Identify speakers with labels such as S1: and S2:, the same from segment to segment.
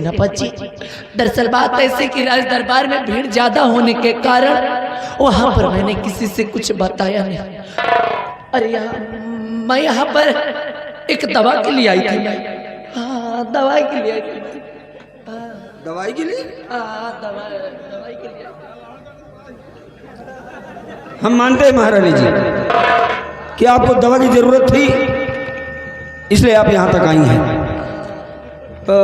S1: सेनापति जी, दरअसल बात ऐसे कि राज दरबार में भीड़ ज्यादा होने के कारण वहां पर मैंने किसी से कुछ बताया नहीं। अरे मैं यहाँ पर एक दवा के लिए आई थी। मैं हाँ दवाई के लिए आई थी।
S2: दवाई के लिए?
S1: हाँ दवाई के लिए।
S2: हम मानते हैं महारानी जी कि आपको दवा की जरूरत थी, इसलिए आप यहाँ तक आई हैं। तो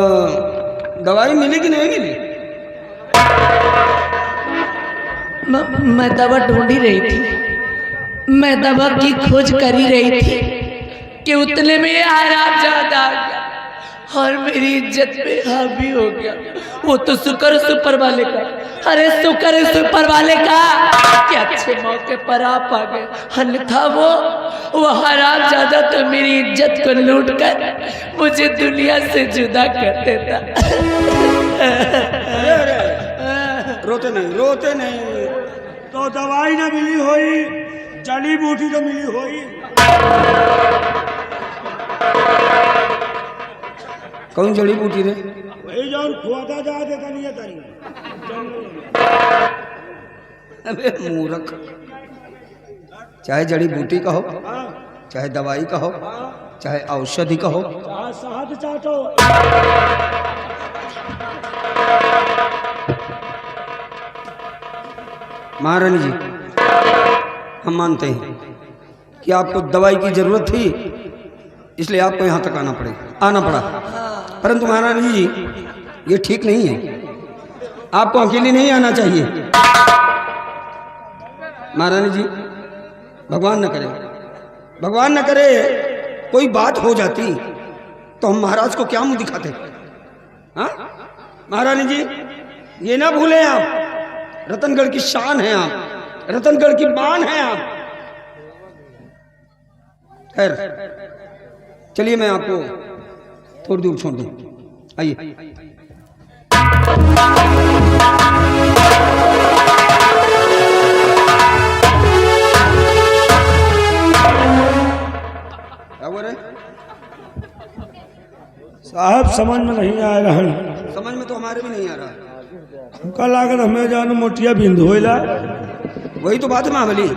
S2: दवाई मिली कि नहीं मिली?
S1: मैं दवा ढूंढ ही रही थी। मैं दवा की खोज कर ही रही थी कि उतने में ये आराम ज्यादा आ गया और मेरी इज्जत पे हावी हो गया। वो तो शुक्र सुपर वाले का, अरे शुक्र सुपर वाले का कि अच्छे मौके पर आप आ गए, अन्यथा वो हराम ज्यादा तो मेरी इज्जत को लूट कर मुझे दुनिया से जुदा कर देता।
S2: रोते नहीं।
S3: तो दवाई ना मिली होई, जड़ी बूटी तो मिली होई।
S2: कौन जड़ी बूटी रे?
S3: वही जौन खुआता जा देता नहीं है तारी।
S2: अबे मूर्ख, चाहे जड़ी बूटी कहो,
S3: हाँ,
S2: चाहे दवाई कहो, चाहे औषधि कहो,
S3: चाहे शहद चाटो।
S2: महारानी जी हम मानते हैं कि आपको दवाई की जरूरत थी, इसलिए आपको यहाँ तक आना पड़ा। परंतु महारानी जी ये ठीक नहीं है, आपको अकेले नहीं आना चाहिए। महारानी जी भगवान न करे कोई बात हो जाती तो हम महाराज को क्या मुंह दिखाते? हाँ महारानी जी ये ना भूलें, आप रतनगढ़ की शान है, आप रतनगढ़ की मान है आप। खैर चलिए मैं आपको थोड़ी दूर छोड़ दूं, आइए। क्या बोल रहे?
S3: साहब समझ में नहीं आ रहा है।
S2: समझ में तो हमारे भी नहीं आ रहा।
S3: कल आकर हमें जानो मोटिया बिंदु होइला।
S2: वही तो बात है महाबली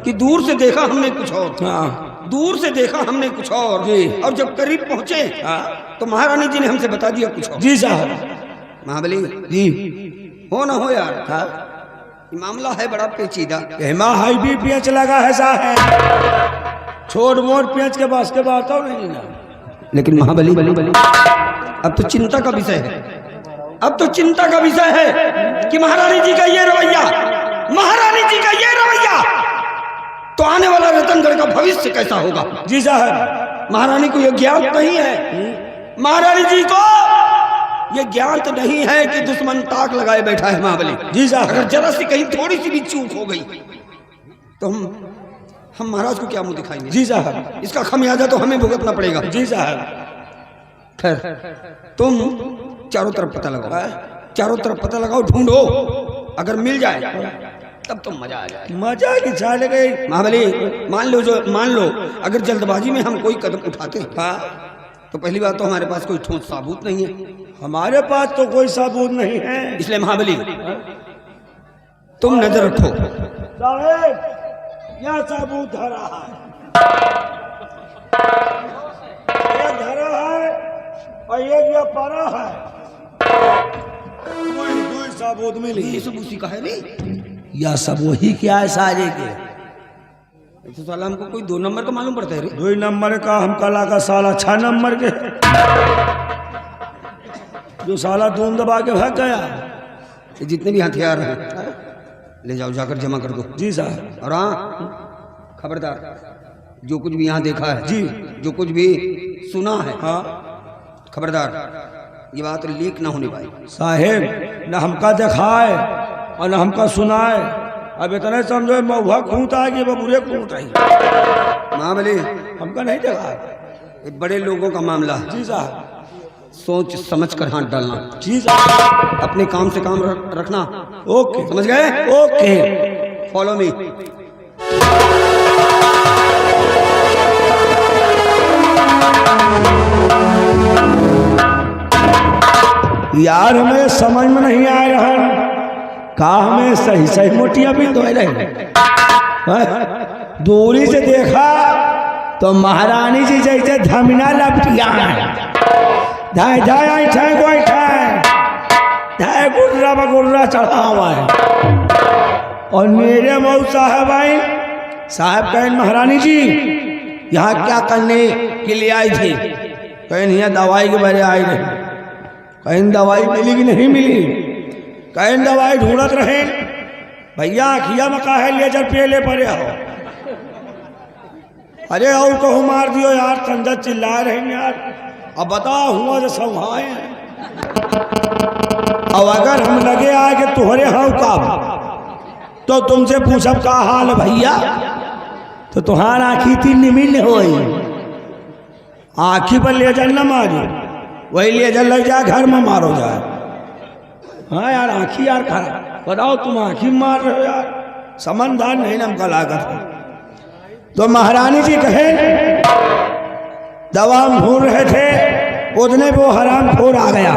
S2: कि दूर से देखा हमने कुछ और,
S3: हाँ
S2: दूर से देखा हमने कुछ और, और जब करीब पहुंचे तो महारानी जी ने हमसे बता दिया कुछ और।
S3: जी साहब।
S2: महाबली
S3: जी
S2: हो ना हो यार, ये मामला है बड़ा पेचीदा।
S3: हेमा हाईवी पेंच लगा है साहब, छोट मोट पेंच के बात तो नहीं ना।
S2: लेकिन महाबली अब तो चिंता का विषय है, अब तो चिंता का विषय है कि महारानी जी का ये रवैया, तो आने वाला रतनगढ़ का भविष्य कैसा होगा?
S3: जी साहब।
S2: महारानी को यह ज्ञात नहीं है, महारानी जी को यह ज्ञात नहीं है कि दुश्मन ताक लगाए बैठा है। महाबली
S3: जी साहब।
S2: अगर जरा सी कहीं थोड़ी सी भी चूक हो गई तो हम महाराज को क्या मुंह दिखाएंगे?
S3: जी साहब।
S2: इसका खमियाजा तो हमें भुगतना पड़ेगा।
S3: जी साहब।
S2: खैर तुम चारों तरफ पता लगाओ, ढूंढो, अगर मिल जाए तब तो मजा आ जाए।
S3: मजा की छाल गई।
S2: महाबली मान लो अगर जल्दबाजी में हम कोई कदम उठाते हैं तो पहली बात तो हमारे पास कोई ठोस साबूत नहीं है।
S3: हमारे पास तो कोई साबूत नहीं है,
S2: इसलिए महाबली तुम नजर रखो।
S3: साहब यह साबूत धरा है, यह धरा है और यह परा है। कोई साबूत मिली?
S2: ये सब उसी का है नहीं,
S3: यह सब वही क्या है सारे के?
S2: तो साला हमको कोई 2 नंबर का मालूम पड़ता है रे।
S3: 2 नंबर का हम कला का साला 6 नंबर के, जो साला धूम दबा के भाग गया।
S2: ये जितने भी हथियार हैं ले जाओ, जाकर जमा कर दो।
S3: जी साहब।
S2: और हाँ खबरदार, जो कुछ भी यहाँ देखा है
S3: जी,
S2: जो कुछ भी सुना है,
S3: हाँ
S2: खबरदार ये बात लीक ना होने पाए।
S3: साहेब न हमका दिखाए और न हमका सुनाए, अब इतने समझो महुआ खूंट आएगी बबूरे खूंट आई,
S2: महाबली
S3: हमका नहीं देखा।
S2: ये बड़े लोगों का मामला है,
S3: जी साहब।
S2: सोच समझ कर हाथ डालना।
S3: जी साहब।
S2: अपने काम से काम रखना।
S3: ओके
S2: समझ गए?
S3: ओके।
S2: Follow me.
S3: यार हमें समझ में नहीं आ रहा का हमें सही सही मोटियां भी धोए रहे। दूरी से देखा तो महारानी जी जैसे धमिना लपटिया धाय धाय ठाए कोई ठाए धाय गुर्रा चढ़ा हुआ है। और मेरे मऊ साहब आए, साहब कहें महारानी जी यहाँ क्या करने के लिए आई थी? कहीं यहाँ दवाई के बारे आई रहे। कहीं दवाई मिली कि नहीं मिली? कहीं दवाई ढूंढत रहे। भैया अखिया में काहे लेजर पेले पड़े हो? अरे और कहूँ मार दियो यार, संजय चिल्ला रहे यार। अब बताओ हुआ जो सब हाँ है। अब अगर हम लगे आए कि तुहरे हाँ का तो तुमसे पूछब का हाल भैया, तो तुहार आँखी तीन निमिल हो आँखी पर लेजर न मारो, वही लेजर लग जाए घर में मारो जाए। हाँ यार आँखी यार खराब, बताओ तुम आँखी मार रहे हो यार, समझदार नहीं नमका लागत है। तो महारानी जी कहे दवा हम ढूंढ रहे थे, उतने वो हराम खोर आ गया।